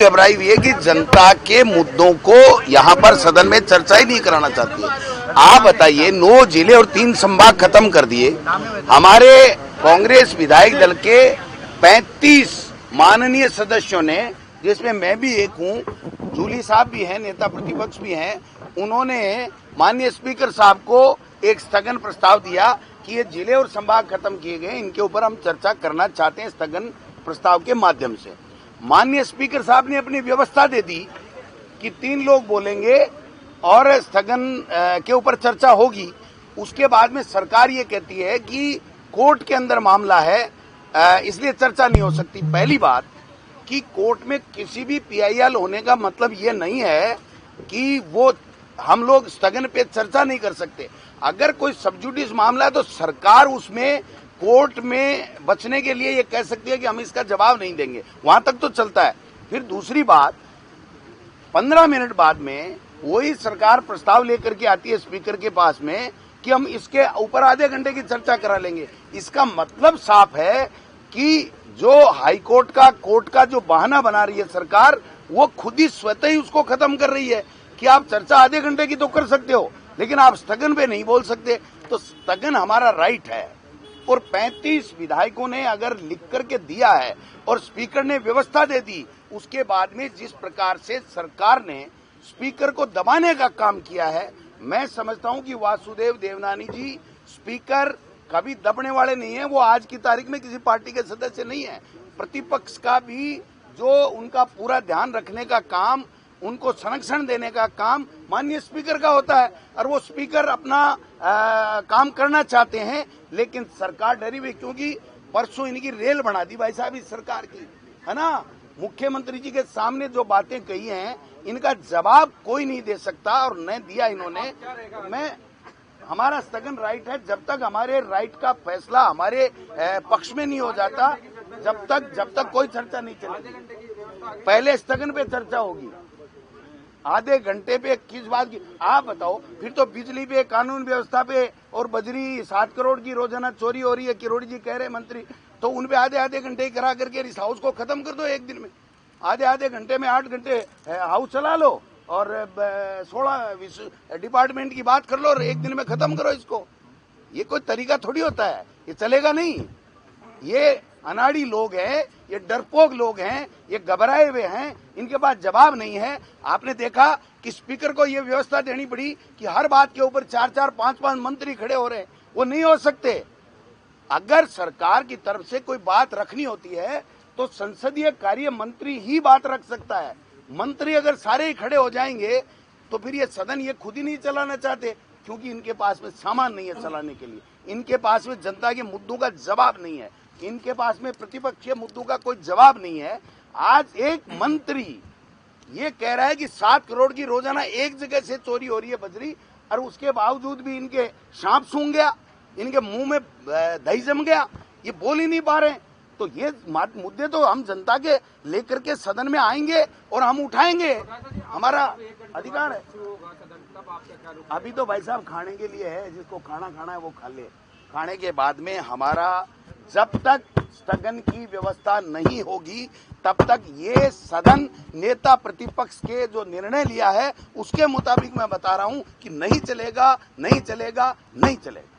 घबराई हुई है कि जनता के मुद्दों को यहाँ पर सदन में चर्चा ही नहीं कराना चाहती है। आप बताइए, 9 जिले और 3 संभाग खत्म कर दिए। हमारे कांग्रेस विधायक दल के 35 माननीय सदस्यों ने, जिसमें मैं भी एक हूँ, जूली साहब भी हैं, नेता प्रतिपक्ष भी हैं, उन्होंने माननीय स्पीकर साहब को एक स्थगन प्रस्ताव दिया कि ये जिले और संभाग खत्म किए गए, इनके ऊपर हम चर्चा करना चाहते हैं स्थगन प्रस्ताव के माध्यम से। माननीय स्पीकर साहब ने अपनी व्यवस्था दे दी कि 3 लोग बोलेंगे और स्थगन के ऊपर चर्चा होगी। उसके बाद में सरकार ये कहती है कि कोर्ट के अंदर मामला है, इसलिए चर्चा नहीं हो सकती। पहली बात कि कोर्ट में किसी भी पीआईएल होने का मतलब ये नहीं है कि वो हम लोग स्थगन पे चर्चा नहीं कर सकते। अगर कोई सबजुडिस मामला है तो सरकार उसमें कोर्ट में बचने के लिए ये कह सकती है कि हम इसका जवाब नहीं देंगे, वहां तक तो चलता है। फिर दूसरी बात, 15 मिनट बाद में वही सरकार प्रस्ताव लेकर के आती है स्पीकर के पास में कि हम इसके ऊपर आधे घंटे की चर्चा करा लेंगे। इसका मतलब साफ है कि जो हाईकोर्ट का कोर्ट का जो बहाना बना रही है सरकार, वो खुद ही स्वतः ही उसको खत्म कर रही है कि आप चर्चा आधे घंटे की तो कर सकते हो, लेकिन आप स्थगन पे नहीं बोल सकते। तो स्थगन हमारा राइट है और 35 विधायकों ने अगर लिख करके दिया है और स्पीकर ने व्यवस्था दे दी, उसके बाद में जिस प्रकार से सरकार ने स्पीकर को दबाने का काम किया है, मैं समझता हूं कि वासुदेव देवनानी जी स्पीकर कभी दबने वाले नहीं है। वो आज की तारीख में किसी पार्टी के सदस्य नहीं है। प्रतिपक्ष का भी जो उनका पूरा ध्यान रखने का काम, उनको संरक्षण देने का काम माननीय स्पीकर का होता है और वो स्पीकर अपना काम करना चाहते हैं, लेकिन सरकार डरी हुई, क्योंकि परसों इनकी रेल बना दी भाई साहब इस सरकार की, है ना। मुख्यमंत्री जी के सामने जो बातें कही हैं, इनका जवाब कोई नहीं दे सकता और न दिया इन्होंने। हमारा स्थगन राइट है, जब तक हमारे राइट का फैसला हमारे पक्ष में नहीं हो जाता, जब तक कोई चर्चा नहीं चलेगी। पहले स्थगन पे चर्चा होगी, आधे घंटे पे किस बात की आप बताओ। फिर तो बिजली पे, कानून व्यवस्था पे और बजरी 7 करोड़ की रोजाना चोरी हो रही है, किरोड़ी जी कह रहे मंत्री, तो उन पे आधे घंटे करा करके इस हाउस को खत्म कर दो एक दिन में। आधे घंटे में 8 घंटे हाउस चला लो और 16 डिपार्टमेंट की बात कर लो और एक दिन में खत्म करो इसको। ये कोई तरीका थोड़ी होता है, ये चलेगा नहीं। ये अनाड़ी लोग हैं, ये डरपोक लोग हैं, ये घबराए हुए हैं, इनके पास जवाब नहीं है। आपने देखा कि स्पीकर को ये व्यवस्था देनी पड़ी कि हर बात के ऊपर 4-4, 5-5 मंत्री खड़े हो रहे हैं, वो नहीं हो सकते। अगर सरकार की तरफ से कोई बात रखनी होती है तो संसदीय कार्य मंत्री ही बात रख सकता है। मंत्री अगर सारे ही खड़े हो जाएंगे तो फिर ये सदन ये खुद ही नहीं चलाना चाहते, क्योंकि इनके पास में सामान नहीं है चलाने के लिए, इनके पास में जनता के मुद्दों का जवाब नहीं है, इनके पास में प्रतिपक्षीय मुद्दों का कोई जवाब नहीं है। आज एक मंत्री ये कह रहा है कि 7 करोड़ की रोजाना एक जगह से चोरी हो रही है बजरी, और उसके बावजूद भी इनके सांप सूंघ गया, इनके मुंह में दही जम गया, ये बोल ही नहीं पा रहे हैं। तो ये मुद्दे तो हम जनता के लेकर के सदन में आएंगे और हम उठाएंगे, हमारा अधिकार है। अभी तो भाई साहब खाने के लिए है, जिसको खाना खाना है वो खा ले। खाने के बाद में हमारा जब तक स्थगन की व्यवस्था नहीं होगी तब तक ये सदन नेता प्रतिपक्ष के जो निर्णय लिया है उसके मुताबिक मैं बता रहा हूं कि नहीं चलेगा, नहीं चलेगा, नहीं चलेगा।